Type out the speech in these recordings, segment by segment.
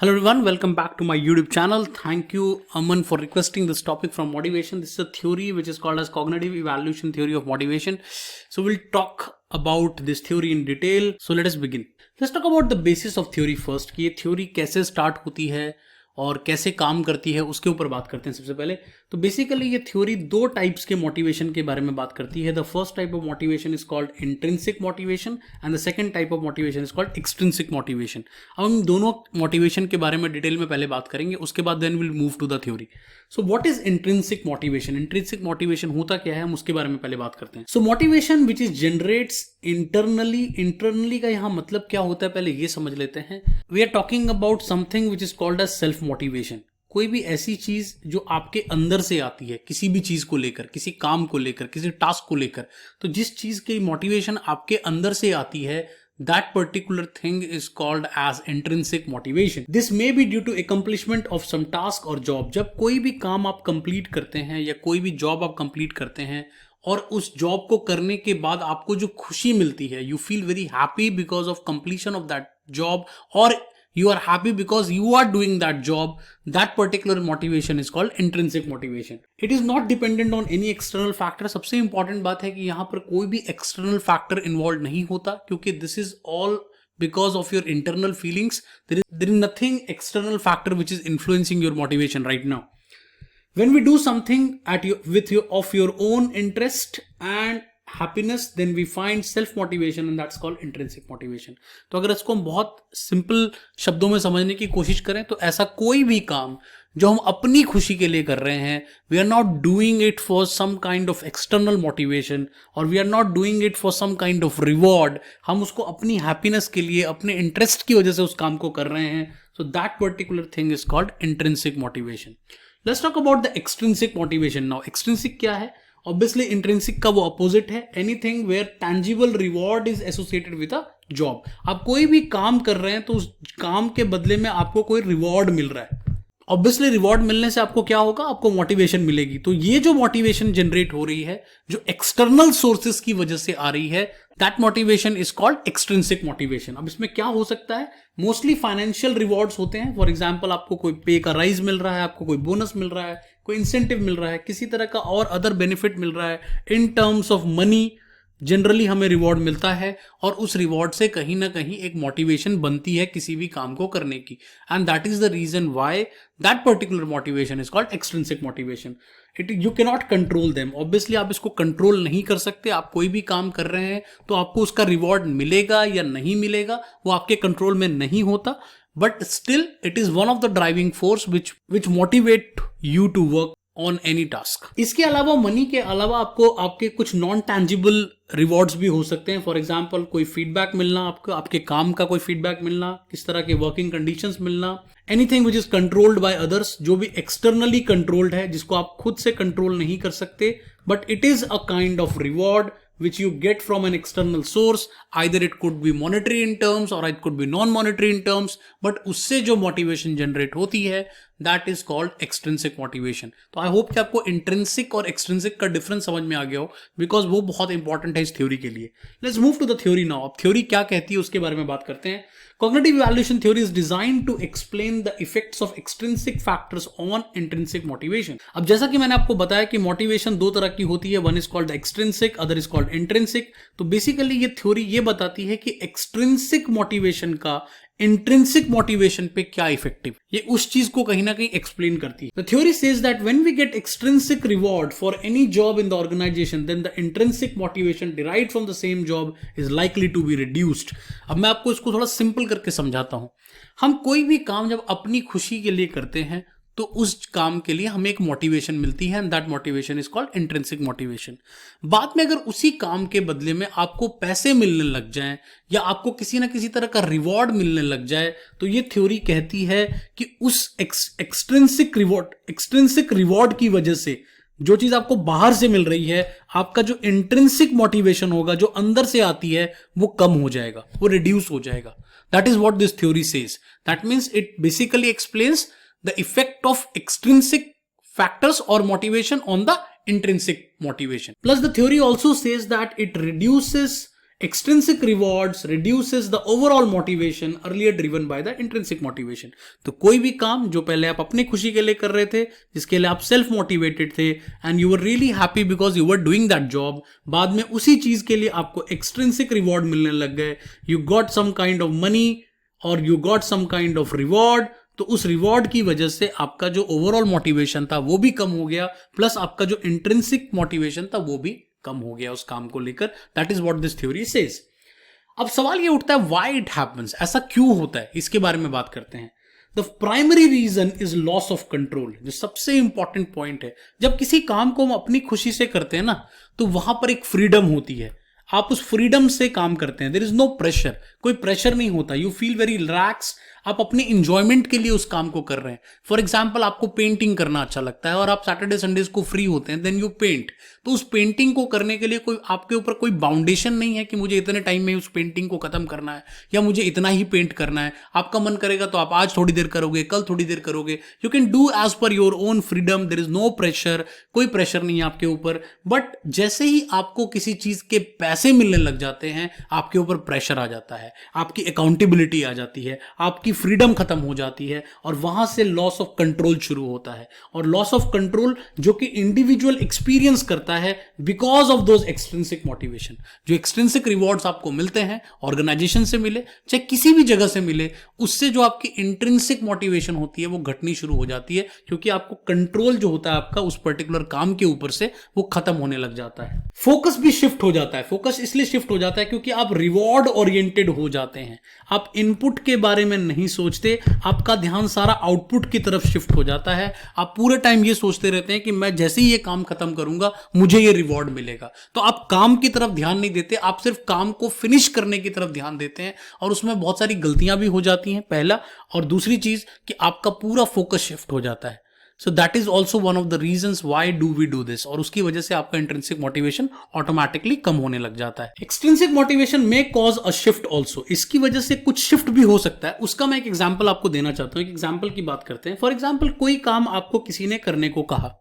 Hello everyone, welcome back to my YouTube channel. Thank you Aman for requesting this topic from motivation. This is a theory which is called as cognitive evaluation theory of motivation. So we'll talk about this theory in detail. So let us begin. Let's talk about the basis of theory first कि ये theory कैसे start होती है और कैसे काम करती है उसके ऊपर बात करते हैं सबसे पहले. तो बेसिकली ये थ्योरी दो टाइप्स के मोटिवेशन के बारे में बात करती है. The first type of motivation is called intrinsic motivation and the second type of motivation is called extrinsic motivation. अब हम दोनों मोटिवेशन के बारे में डिटेल में पहले बात करेंगे, उसके बाद then will move to the theory. So what is intrinsic motivation? Intrinsic motivation होता क्या है, हम उसके बारे में पहले बात करते हैं. सो motivation which is generates internally का यहाँ मतलब क्या होता है पहले ये समझ लेते हैं. We are talking about something which is called as self motivation. कोई भी ऐसी चीज जो आपके अंदर से आती है, किसी भी चीज को लेकर, किसी काम को लेकर, किसी टास्क को लेकर, तो जिस चीज की मोटिवेशन आपके अंदर से आती है, that particular thing is called as intrinsic motivation. This may be due to accomplishment of some task or job. जब कोई भी काम आप कंप्लीट करते हैं या कोई भी जॉब आप कंप्लीट करते हैं और उस जॉब को करने के बाद आपको जो खुशी मिलती है, you feel very happy because of completion of that job, or you are happy because you are doing that job. That particular motivation is called intrinsic motivation. It is not dependent on any external factor. सबसे important बात है कि यहाँ पर कोई भी external factor involve नहीं होता, क्योंकि this is all because of your internal feelings. There is nothing external factor which is influencing your motivation right now. When we do something of your own interest and happiness, then we find self motivation and that's called intrinsic motivation. तो अगर इसको हम बहुत simple शब्दों में समझने की कोशिश करें तो ऐसा कोई भी काम जो हम अपनी खुशी के लिए कर रहे हैं, we are not doing it for some kind of external motivation or we are not doing it for some kind of reward. हम उसको अपनी हैप्पीनेस के लिए, अपने इंटरेस्ट की वजह से उस काम को कर रहे हैं. So that particular thing is called intrinsic motivation. Let's talk about the extrinsic motivation now. Extrinsic क्या है? ऑब्वियसली इंट्रिंसिक का वो अपोजिट है. Anything where tangible reward is associated with a job. आप कोई भी काम कर रहे हैं तो उस काम के बदले में आपको कोई रिवॉर्ड मिल रहा है. ऑब्वियसली रिवॉर्ड मिलने से आपको क्या होगा, आपको मोटिवेशन मिलेगी. तो ये जो मोटिवेशन जनरेट हो रही है, जो एक्सटर्नल सोर्सेस की वजह से आ रही है, that motivation is called extrinsic motivation. अब इसमें क्या हो सकता है, मोस्टली फाइनेंशियल रिवॉर्ड्स होते हैं. फॉर एग्जांपल आपको कोई पे का राइज मिल रहा है, आपको कोई बोनस मिल रहा है, कोई इंसेंटिव मिल रहा है, किसी तरह का और अदर बेनिफिट मिल रहा है. In terms of money generally हमें रिवॉर्ड मिलता है और उस रिवॉर्ड से कहीं ना कहीं एक मोटिवेशन बनती है किसी भी काम को करने की. And that is the reason why that particular motivation is called extrinsic motivation. You can not control them. Obviously आप इसको कंट्रोल नहीं कर सकते. आप कोई भी काम कर रहे हैं तो आपको उसका रिवॉर्ड मिलेगा या नहीं मिलेगा, वो आपके कंट्रोल में नहीं होता. But still it is one of the driving force which motivate you to work on any task. इसके अलावा मनी के अलावा आपको आपके कुछ नॉन टैंजिबल रिवॉर्ड्स भी हो सकते हैं. फॉर एग्जांपल कोई फीडबैक मिलना, आपको आपके काम का कोई फीडबैक मिलना, किस तरह के वर्किंग कंडीशंस मिलना, anything which is controlled by others, जो भी एक्सटर्नली कंट्रोल्ड है, जिसको आप खुद से कंट्रोल नहीं कर सकते, but it is a kind of reward which you get from an external source. Either it could be monetary in terms or it could be non-monetary in terms, but उससे जो motivation generate होती है, that is called extrinsic motivation. तो I hope कि आपको intrinsic और extrinsic का difference समझ में आ गया हो, because वो बहुत important है इस theory के लिए. Let's move to the theory now. अब theory क्या कहती है उसके बारे में बात करते हैं. Cognitive evaluation theory is designed to explain the effects of extrinsic factors on intrinsic motivation. अब जैसा कि मैंने आपको बताया कि मोटिवेशन दो तरह की होती है, one is called extrinsic, other is called intrinsic. तो बेसिकली ये थ्योरी ये बताती है कि एक्सट्रिंसिक मोटिवेशन का इंट्रिंसिक मोटिवेशन पे क्या इफेक्टिव, ये उस चीज को कहीं ना कहीं एक्सप्लेन करती है. The theory says that when we get extrinsic reward for any job in the organisation, then the intrinsic motivation derived from the same job is likely to be reduced. अब मैं आपको इसको थोड़ा सिंपल करके समझाता हूं. हम कोई भी काम जब अपनी खुशी के लिए करते हैं तो उस काम के लिए हमें एक मोटिवेशन मिलती है and that motivation is called intrinsic motivation. बाद में अगर उसी काम के बदले में आपको पैसे मिलने लग जाएं या आपको किसी ना किसी तरह का रिवॉर्ड मिलने लग जाए, तो ये थ्योरी कहती है कि उस एक्सट्रिंसिक रिवॉर्ड की वजह से जो चीज आपको बाहर से मिल रही है, आपका जो इंट्रिंसिक मोटिवेशन होगा, जो अंदर से आती है, वो कम हो जाएगा, वो रिड्यूस हो जाएगा. That is what this theory says. That means it basically explains the effect of extrinsic factors or motivation on the intrinsic motivation. Plus the theory also says that it reduces Extrinsic rewards reduces the overall motivation earlier driven by the intrinsic motivation. तो कोई भी काम जो पहले आप अपनी खुशी के लिए कर रहे थे, जिसके लिए आप सेल्फ मोटिवेटेड थे and you were really happy because you were doing that job, बाद में उसी चीज के लिए आपको एक्सट्रिंसिक रिवॉर्ड मिलने लग गए. You got some kind of money और you got some kind of reward. तो उस रिवॉर्ड की वजह से आपका जो ओवरऑल मोटिवेशन था वो भी कम हो गया, प्लस आपका जो इंट्रिंसिक मोटिवेशन था वो भी कम हो गया उस काम को लेकर. That is what this theory says. अब सवाल ये उठता है व्हाई इट हैपेंस, ऐसा क्यों होता है, इसके बारे में बात करते हैं. The primary reason is loss of control. जो सबसे इंपॉर्टेंट पॉइंट है, जब किसी काम को हम अपनी खुशी से करते हैं ना, तो वहां पर एक फ्रीडम होती है. आप उस फ्रीडम से काम करते हैं. देयर इज नो प्रेशर, कोई प्रेशर नहीं होता. You feel very relax. आप अपने इंजॉयमेंट के लिए उस काम को कर रहे हैं. फॉर एग्जाम्पल, आपको पेंटिंग करना अच्छा लगता है और आप सैटरडे संडेज को फ्री होते हैं, देन यू पेंट. तो उस पेंटिंग को करने के लिए कोई आपके ऊपर कोई बाउंडेशन नहीं है कि मुझे इतने टाइम में उस पेंटिंग को खत्म करना है या मुझे इतना ही पेंट करना है. आपका मन करेगा तो आप आज थोड़ी देर करोगे, कल थोड़ी देर करोगे. You can do as per your own freedom. There is no pressure, कोई प्रेशर नहीं है आपके ऊपर. बट जैसे ही आपको किसी चीज के पैसे मिलने लग जाते हैं, आपके ऊपर प्रेशर आ जाता है, आपकी अकाउंटेबिलिटी आ जाती है, आपकी फ्रीडम खत्म हो जाती है और वहां से लॉस ऑफ कंट्रोल शुरू होता है. और लॉस ऑफ कंट्रोल जो कि इंडिविजुअल एक्सपीरियंस करता है because of those extrinsic motivation. जो एक्सट्रिंसिक रिवॉर्ड्स आपको मिलते हैं, ऑर्गेनाइजेशन से मिले चाहे किसी भी जगह से मिले, उससे जो आपकी इंट्रिंसिक मोटिवेशन होती है वो घटनी शुरू हो जाती है, क्योंकि आपको कंट्रोल जो होता है आपका उस पर्टिकुलर काम के ऊपर से वो खत्म होने लग जाता है. फोकस भी शिफ्ट हो जाता है. फोकस इसलिए शिफ्ट हो जाता है क्योंकि आप रिवॉर्ड ओरिएंटेड हो जाते हैं. आप इनपुट के बारे में नहीं सोचते, आपका ध्यान सारा आउटपुट की तरफ शिफ्ट हो जाता है. आप पूरे टाइम ये सोचते रहते हैं कि मैं जैसे ही ये काम खत्म करूंगा मुझे ये रिवॉर्ड मिलेगा. तो आप काम की तरफ ध्यान नहीं देते, आप सिर्फ काम को फिनिश करने की तरफ ध्यान देते हैं और उसमें बहुत सारी गलतियां भी हो जाती हैं, पहला. और दूसरी चीज कि आपका पूरा फोकस शिफ्ट हो जाता है. So that is also one of the reasons why do we do this. और उसकी वजह से आपका इंट्रिंसिक मोटिवेशन ऑटोमेटिकली कम होने लग जाता है. Extrinsic motivation may cause a shift also. इसकी वजह से कुछ शिफ्ट भी हो सकता है. उसका मैं एक एग्जाम्पल आपको देना चाहता हूं. एक एग्जाम्पल की बात करते हैं. फॉर एग्जाम्पल, कोई काम आपको किसी ने करने को कहा.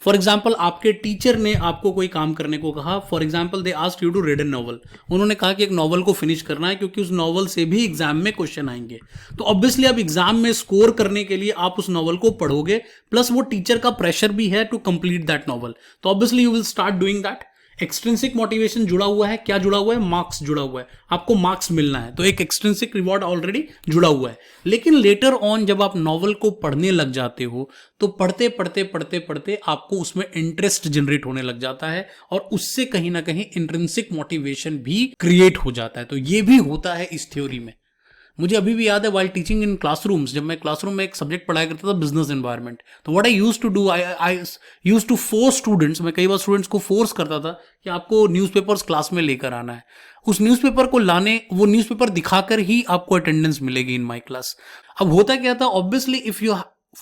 फॉर एग्जाम्पल, आपके टीचर ने आपको कोई काम करने को कहा. For example, they asked you to read a novel. उन्होंने कहा कि एक नॉवल को फिनिश करना है क्योंकि उस नॉवल से भी एग्जाम में क्वेश्चन आएंगे. तो ऑब्वियसली अब एग्जाम में स्कोर करने के लिए आप उस नॉवल को पढ़ोगे, प्लस वो टीचर का प्रेशर भी है टू कंप्लीट दैट नॉवल. तो obviously you will start doing that. Extrinsic motivation जुड़ा हुआ है. क्या जुड़ा हुआ है? मार्क्स जुड़ा हुआ है. आपको मार्क्स मिलना है, तो एक एक्सट्रिंसिक रिवॉर्ड ऑलरेडी जुड़ा हुआ है. लेकिन लेटर ऑन जब आप नॉवल को पढ़ने लग जाते हो, तो पढ़ते पढ़ते पढ़ते पढ़ते आपको उसमें इंटरेस्ट जनरेट होने लग जाता है और उससे कहीं ना कहीं इंट्रिंसिक मोटिवेशन भी क्रिएट हो जाता है. तो ये भी होता है इस थ्योरी में. मुझे अभी भी याद है, वाइल टीचिंग इन क्लासरूम्स, जब मैं क्लासरूम में एक सब्जेक्ट पढ़ाया करता था, बिजनेस एनवायरनमेंट, तो what I use to do, I use to force students. मैं कई बार स्टूडेंट्स को फोर्स करता था कि आपको न्यूज़पेपर्स क्लास में लेकर आना है. उस न्यूज़पेपर को लाने, वो न्यूज़पेपर दिखाकर ही आपको अटेंडेंस मिलेगी इन माय क्लास. अब होता क्या था, obviously if you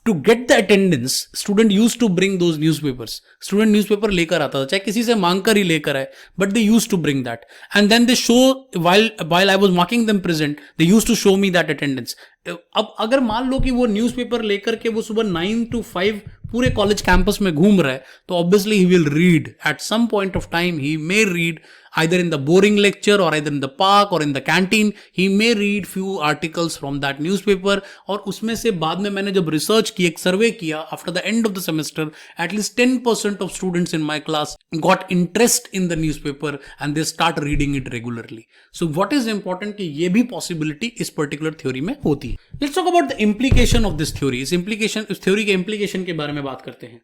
to get the attendance, student used to bring those newspapers. Student newspaper लेकर आता था, चाहे किसी से मांग कर ही लेकर आए, but they used to bring that. And then they show, while I was marking them present, they used to show me that attendance. अब अगर मान लो कि वो न्यूज़पेपर लेकर के वो सुबह 9 to 5 पूरे कॉलेज कैंपस में घूम रहा है, तो obviously he will read at some point of time. He may read either in the boring lecture or either in the park or in the canteen. He may read few articles from that newspaper. और उसमें से बाद में मैंने जब research की, एक सर्वे किया, after the end of the semester at least 10% of students in my class got interest in the newspaper and they start reading it regularly. So what is important कि ये भी possibility इस particular theory में होती है. Let's talk about the implication of this theory. इस theory के implication के बारे में बात करते हैं.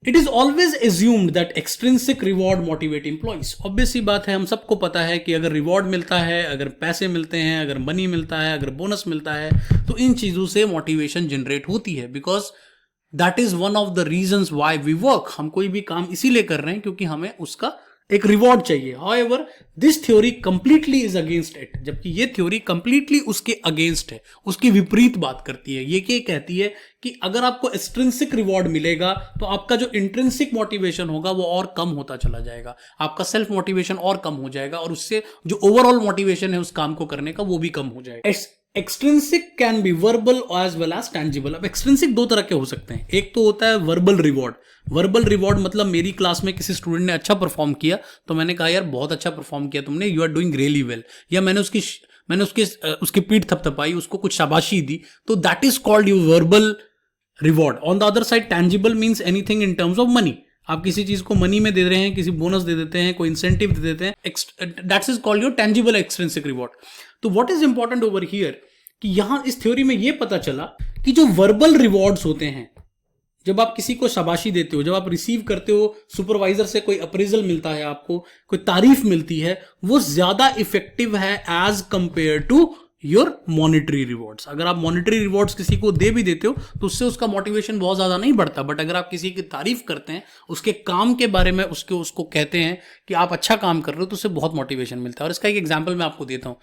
It is always assumed that extrinsic reward motivate employees. Obvious सी बात है, हम सबको पता है कि अगर रिवॉर्ड मिलता है, अगर पैसे मिलते हैं, अगर मनी मिलता है, अगर बोनस मिलता है, तो इन चीजों से मोटिवेशन जनरेट होती है. Because that is one of the reasons why we work. हम कोई भी काम इसीलिए कर रहे हैं क्योंकि हमें उसका एक रिवॉर्ड चाहिए. However this theory completely is against it. जबकि ये थ्योरी कंप्लीटली उसके अगेंस्ट है, उसकी विपरीत बात करती है. ये क्या कहती है कि अगर आपको एक्सट्रिंसिक रिवॉर्ड मिलेगा तो आपका जो इंट्रिंसिक मोटिवेशन होगा वो और कम होता चला जाएगा, आपका सेल्फ मोटिवेशन और कम हो जाएगा और उससे जो ओवरऑल मोटिवेशन है उस काम को करने का वो भी कम हो जाएगा. Extrinsic can be verbal as well as tangible. अब एक्सट्रिंसिक दो तरह के हो सकते हैं, एक तो होता है वर्बल रिवॉर्ड। वर्बल रिवॉर्ड मतलब मेरी क्लास में किसी स्टूडेंट ने अच्छा परफॉर्म किया तो मैंने कहा यार बहुत अच्छा परफॉर्म किया तुमने, you are doing really well, या मैंने उसकी पीठ थपथपाई, उसको कुछ शाबाशी दी, तो that is called you verbal reward. On the other side tangible means anything in terms of money. आप किसी चीज को मनी में दे रहे हैं, किसी बोनस दे देते हैं, कोई इंसेंटिव दे देते हैं, that is called your tangible extrinsic reward. तो what is important over here कि यहां इस थ्योरी में यह पता चला कि जो वर्बल रिवॉर्ड्स होते हैं, जब आप किसी को शाबाशी देते हो, जब आप रिसीव करते हो, सुपरवाइजर से कोई अप्रेजल मिलता है, आपको कोई तारीफ मिलती है, वो ज्यादा इफेक्टिव है as compare to your monetary rewards. अगर आप मॉनिटरी रिवॉर्ड्स किसी को दे भी देते हो तो उससे उसका मोटिवेशन बहुत ज्यादा नहीं बढ़ता, बट अगर आप किसी की तारीफ करते हैं, उसके काम के बारे में उसको कहते हैं कि आप अच्छा काम कर रहे हो, तो उससे बहुत मोटिवेशन मिलता है। और इसका एक एग्जाम्पल मैं आपको देता हूं।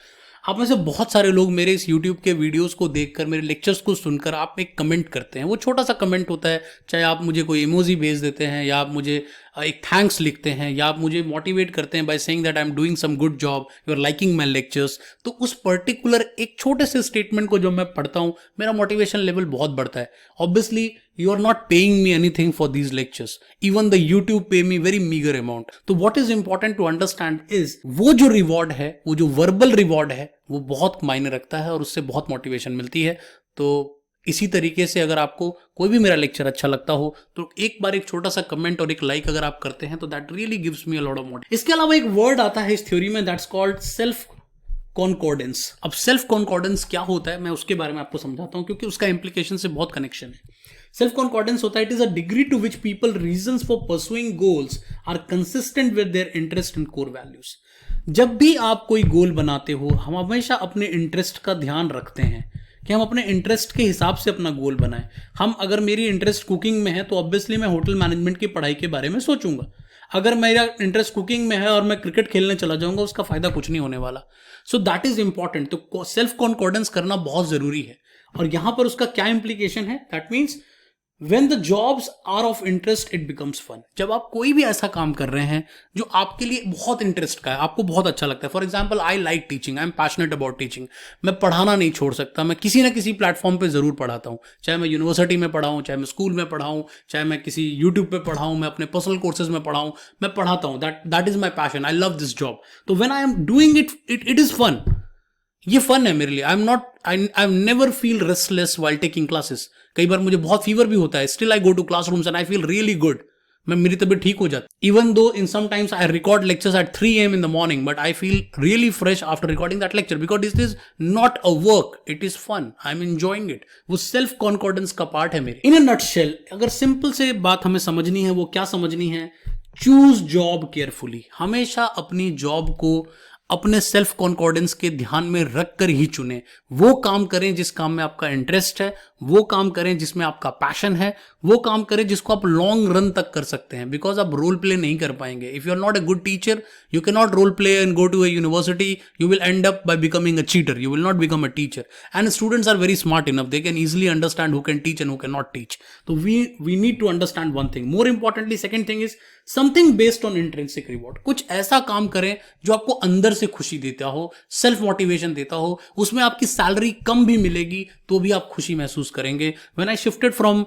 आप में से बहुत सारे लोग मेरे इस YouTube के वीडियोस को देखकर, मेरे लेक्चर्स को सुनकर आप एक कमेंट करते हैं। वो छोटा सा कमेंट होता है, चाहे आप मुझे कोई इमोजी भेज देते हैं, या आप मुझे एक थैंक्स लिखते हैं, या आप मुझे मोटिवेट करते हैं by saying that I am doing some good job, you are liking my lectures. तो उस पर्टिकुलर एक छोटे से स्टेटमेंट को जब मैं पढ़ता हूं, मेरा मोटिवेशन लेवल बहुत बढ़ता है। Obviously you are not paying me anything for these lectures, even the YouTube pay me very meager amount. तो what is important to understand is वो जो रिवॉर्ड है, वो जो वर्बल रिवॉर्ड है, वो बहुत मायने रखता है और उससे बहुत मोटिवेशन मिलती है। तो इसी तरीके से अगर आपको कोई भी मेरा लेक्चर अच्छा लगता हो तो एक बार एक छोटा सा कमेंट और एक लाइक अगर आप करते हैं तो that really gives me a lot of motivation. इसके अलावा एक वर्ड आता है इस थ्योरी में, दैट्स कॉल्ड सेल्फ कॉन्कॉर्डेंस। अब सेल्फ कॉन्कॉर्डेंस क्या होता है मैं उसके बारे में आपको समझाता हूं, क्योंकि उसका इंप्लीकेशन से बहुत कनेक्शन है। सेल्फ कॉन्कॉर्डेंस होता है, it is a degree to which people reasons for pursuing goals are consistent with their interest and core values. जब भी आप कोई गोल बनाते हो, हम हमेशा अपने इंटरेस्ट का ध्यान रखते हैं कि हम अपने इंटरेस्ट के हिसाब से अपना गोल बनाएं। हम अगर मेरी इंटरेस्ट कुकिंग में है तो ऑब्वियसली मैं होटल मैनेजमेंट की पढ़ाई के बारे में सोचूंगा। अगर मेरा इंटरेस्ट कुकिंग में है और मैं क्रिकेट खेलने चला जाऊंगा, उसका फायदा कुछ नहीं होने वाला। सो दैट इज इंपॉर्टेंट। तो सेल्फ कॉन्कॉर्डेंस करना बहुत जरूरी है। और यहां पर उसका क्या इंप्लीकेशन है, that means when the jobs are of interest it becomes fun। जब आप कोई भी ऐसा काम कर रहे हैं जो आपके लिए बहुत इंटरेस्ट का है, आपको बहुत अच्छा लगता है। For example, I like teaching, I am passionate about teaching. मैं पढ़ाना नहीं छोड़ सकता, मैं किसी ना किसी प्लेटफॉर्म पे जरूर पढ़ाता हूँ, चाहे मैं यूनिवर्सिटी में पढ़ाऊँ, चाहे मैं स्कूल में पढ़ाऊँ, चाहे मैं किसी यूट्यूब पे पढ़ाऊँ, मैं अपने पर्सनल कोर्सेज में पढ़ाऊँ, मैं पढ़ाता हूँ। That is my passion, I love this job. तो when I am doing it is fun. ये फन है मेरे लिए। I never feel restless while taking classes. कई बार मुझे बहुत फीवर भी होता है, still I go to classrooms and I feel really good. मेरी तबीयत ठीक हो जाती। Even though in some times I record lectures at 3 AM in the morning, but I feel really fresh after recording that lecture, because this is not a work, it is fun, I am enjoying it. वो self concordance का part है मेरे। इन a nutshell, अगर simple से बात हमें समझनी है, वो क्या समझनी है, चूज जॉब केयरफुली। हमेशा अपनी जॉब को अपने सेल्फ कॉन्कॉर्डेंस के ध्यान में रखकर ही चुने। वो काम करें जिस काम में आपका इंटरेस्ट है, वो काम करें जिसमें आपका पैशन है, वो काम करें जिसको आप लॉन्ग रन तक कर सकते हैं। बिकॉज आप रोल प्ले नहीं कर पाएंगे। If you are not a good teacher, you can not role play and go to a university, you will end up by becoming a cheater, you will not become a teacher. And students are very smart enough, they can easily understand who can teach and who can not teach. तो we need to understand one thing. More importantly second thing is something based on intrinsic reward. कुछ ऐसा काम करें जो आपको अंदर से खुशी देता हो, सेल्फ मोटिवेशन देता हो। उसमें आपकी सैलरी कम भी मिलेगी तो भी आप खुशी महसूस करेंगे। When I shifted from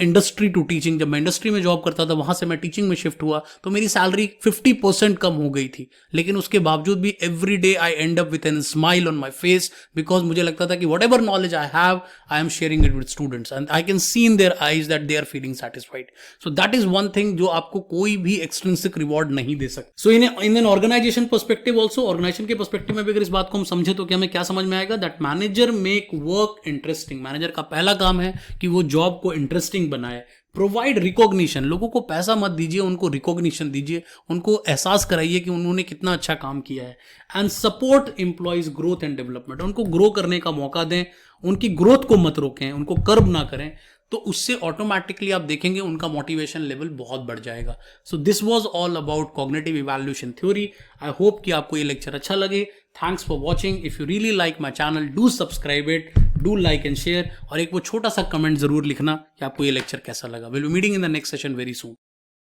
industry to teaching, जब मैं इंडस्ट्री में जॉब करता था, वहां से मैं टीचिंग में शिफ्ट हुआ तो मेरी सैलरी 50% कम हो गई थी। लेकिन उसके बावजूद भी every day I end up with an smile on my face, because मुझे लगता था कि whatever knowledge I have, I am sharing it with students and I can see in their eyes that they are feeling satisfied. So that is one thing जो आपको कोई भी extrinsic reward नहीं दे सकता। So in an organization perspective also, organization के perspective में भी अगर इस बात को हम समझे तो क्या हमें क्या समझ में आएगा, that manager make work interesting. Manager का पहला काम है कि वो जॉब को इंटरेस्टिंग बनाए। प्रोवाइड रिकॉग्निशन, लोगों को पैसा मत दीजिए, उनको रिकॉग्निशन दीजिए, उनको एहसास कराइए कि उन्होंने कितना अच्छा काम किया है। And support employees growth and development, उनको ग्रो करने का मौका दें, उनकी ग्रोथ को मत रोकें, उनको कर्ब ना करें। तो उससे ऑटोमेटिकली आप देखेंगे उनका मोटिवेशन लेवल बहुत बढ़ जाएगा। So this was all about cognitive evaluation theory. I hope कि आपको ये लेक्चर अच्छा लगे। Thanks for watching. If you really like my channel, do subscribe it, do like and share, और एक वो छोटा सा कमेंट जरूर लिखना कि आपको ये लेक्चर कैसा लगा। Will be meeting in the next session very soon.